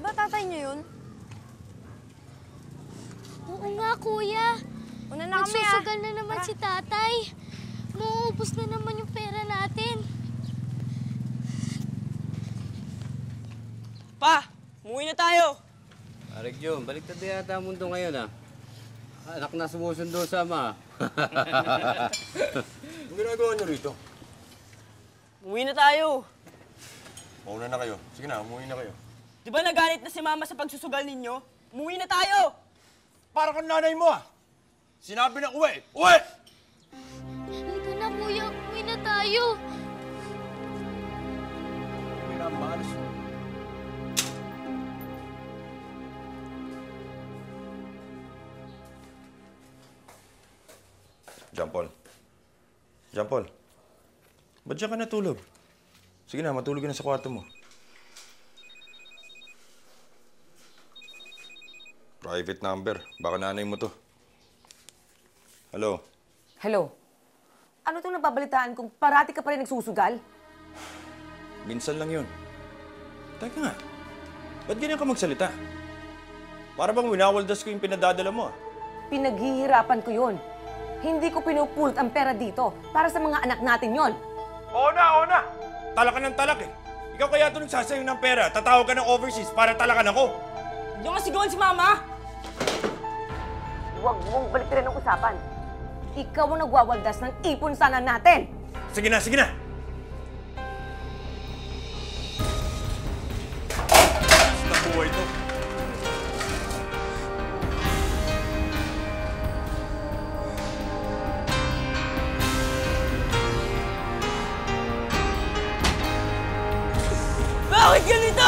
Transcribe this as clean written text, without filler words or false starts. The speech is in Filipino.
ba tatay niyo yun? Oo nga, kuya. Una na kami Nagsusugal na naman si tatay. Mauubos na naman yung pera natin. Pa! Umuwi na tayo! Arik Jom, baliktad na yata ang mundo ngayon, ah. Anak na sumusundo sa ama. Ang ginagawa niyo rito? Umuwi na tayo! Mauna na kayo. Sige na, umuwi na kayo. Di ba nagalit na si Mama sa pagsusugal ninyo? Umuwi na tayo! Para kang nanay mo, ah! Sinabi na uwi! Uwi! Halika na, kuya. Uwi na tayo. Uwi na, maalas. John Paul. John Paul. Ba't diyan ka natulog? Sige na, matulog ka na sa kwarto mo. Private number. Baka nanay mo to. Hello? Hello? Ano itong nababalitaan kung parati ka pa rin nagsusugal? Minsan lang yun. Teka nga. Ba't ganyan ka magsalita? Para bang winawaldas ko yung pinadadala mo, ah. Pinaghihirapan ko yun. Hindi ko pinupulot ang pera dito para sa mga anak natin yon. Oo na! Talak ka ng talak eh. Ikaw kaya ito nagsasayang ng pera. Tatawag ka ng overseas para talakan ako. Hindi ko sigawan si Mama! Huwag mong baliktarin ang usapan. Ikaw ang nagwawaldas ng ipon sana natin. Sige na, sige na! Basta buhay to. Bakit ganito?